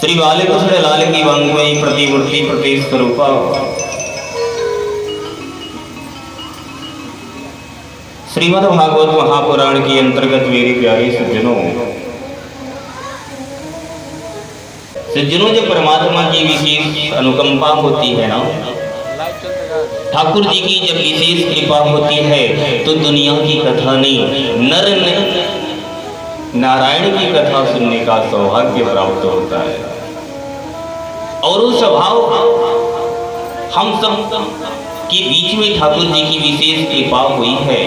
श्री बालकृष्ण लाल की वांग्मयी प्रतिमूर्ति प्रतिस्वरूपा श्रीमद् भागवत महापुराण के अंतर्गत मेरे प्यारे सज्जनों, जब परमात्मा की विशेष अनुकंपा होती है ना, ठाकुर जी की जब विशेष कृपा होती है तो दुनिया की कथा नहीं, नर नारायण की कथा सुनने का सौभाग्य प्राप्त होता है। और उस स्वभाव हम सब के बीच में ठाकुर जी की विशेष कृपा हुई है।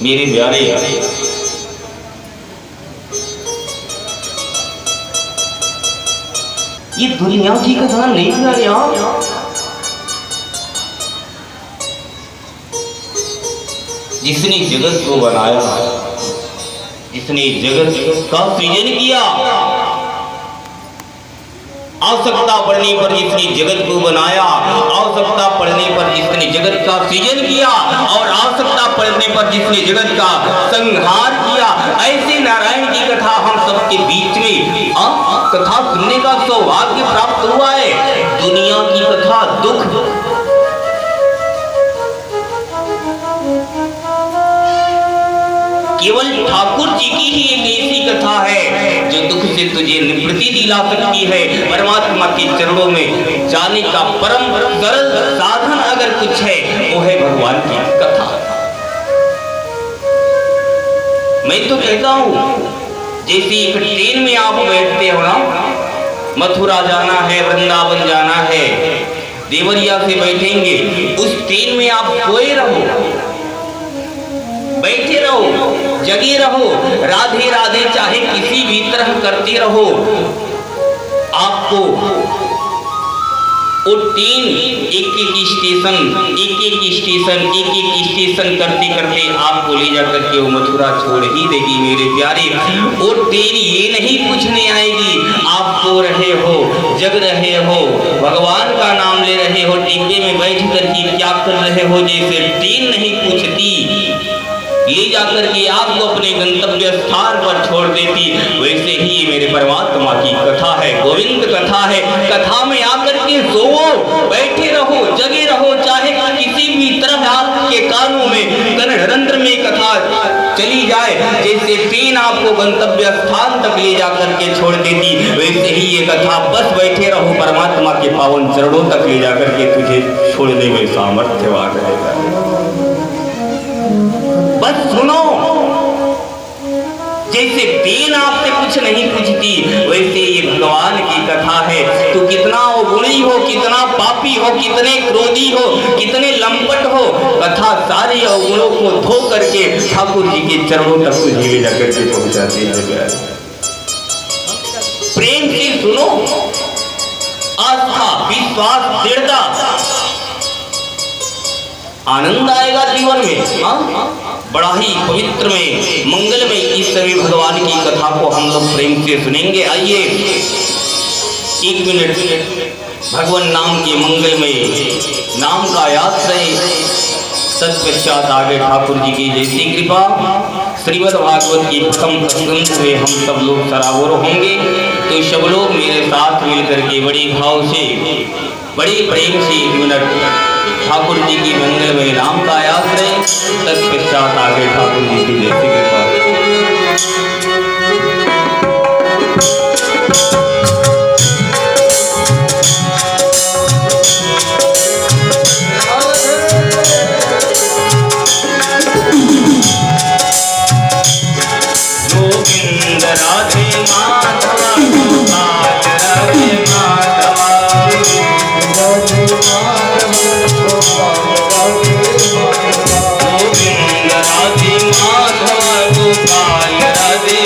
मेरे प्यारे, ये दुनिया की कथा नहीं प्यारे, जिसने जगत को बनाया, जिसने जगत का सृजन किया, आवश्यकता पड़ने पर जिसने जगत को बनाया, आवश्यकता पड़ने पर जिसने जगत का सृजन किया और आवश्यकता पड़ने पर जिसने जगत का संहार किया, ऐसे नारायण की कथा हम सबके बीच में कथा सुनने का सौभाग्य प्राप्त हुआ है। दुनिया की कथा दुख, केवल ठाकुर जी की ही एक ऐसी कथा है जो दुख से तुझे निवृत्ति दिला सकती है। परमात्मा के चरणों में जाने का परम सरल साधन अगर कुछ है वो है भगवान की कथा। मैं तो कहता हूँ, जैसे एक ट्रेन में आप बैठते हो ना, मथुरा जाना है, वृंदावन जाना है, देवरिया से बैठेंगे, उस ट्रेन में आप सोए रहो, बैठे रहो, जगे रहो, राधे राधे चाहे किसी भी तरह करते रहो, आपको वो ट्रेन एक एक स्टेशन करते करते आपको ले जाकर के वो मथुरा छोड़ ही देगी। मेरे प्यारे, वो ट्रेन ये नहीं पूछने आएगी आप सो रहे हो, जग रहे हो, भगवान का नाम ले रहे हो, डिब्बे में बैठ करके क्या कर रहे हो, जैसे ट्रेन नहीं पूछती, ले जाकर के आपको अपने गंतव्य स्थान पर छोड़ देती, वैसे ही मेरे परमात्मा की कथा है, गोविंद कथा है। कथा में आकर के सोओ, बैठे रहो, जगे रहो, चाहे किसी भी तरह आपके कानों में कर्णरंध्र में कथा चली जाए, जैसे ट्रेन आपको गंतव्य स्थान तक ले जाकर के छोड़ देती, वैसे ही ये कथा बस बैठे रहो, परमात्मा के पावन चरणों तक ले जाकर के तुझे छोड़ने में सामर्थ्यवान रहेगा। बस सुनो, जैसे ट्रेन आपसे कुछ नहीं पूछती, वैसे ये भगवान की कथा है। तो कितना अवगुणी हो, कितना पापी हो, कितने क्रोधी हो, कितने लंपट हो, कथा सारे अवगुणों को धो करके ठाकुर जी के चरणों तक तुझे ले जाकर के पहुंचाती है। प्रेम से सुनो, आस्था, विश्वास, दृढ़ता, आनंद आएगा जीवन में। बड़ा ही पवित्र में, मंगल में इस समय भगवान की कथा को हम लोग प्रेम से सुनेंगे। आइए एक मिनट भगवान नाम के मंगल में नाम का याद रहे, तत्पश्चात आगे ठाकुर जी की जैसी कृपा श्रीमद् भागवत की प्रथम प्रसंग में हम सब लोग सराबोर होंगे। तो सब लोग मेरे साथ मिलकर के बड़ी भाव से, बड़े प्रेम से एक मिनट ठाकुर जी की मंगल में नाम का याद रहे, तत्पश्चात आगे ठाकुर जी की जैसी कृपा। गोविंद राधे माधव, गोपाल राधे माधव, गोविंद राधे माधव, गोपाल राधे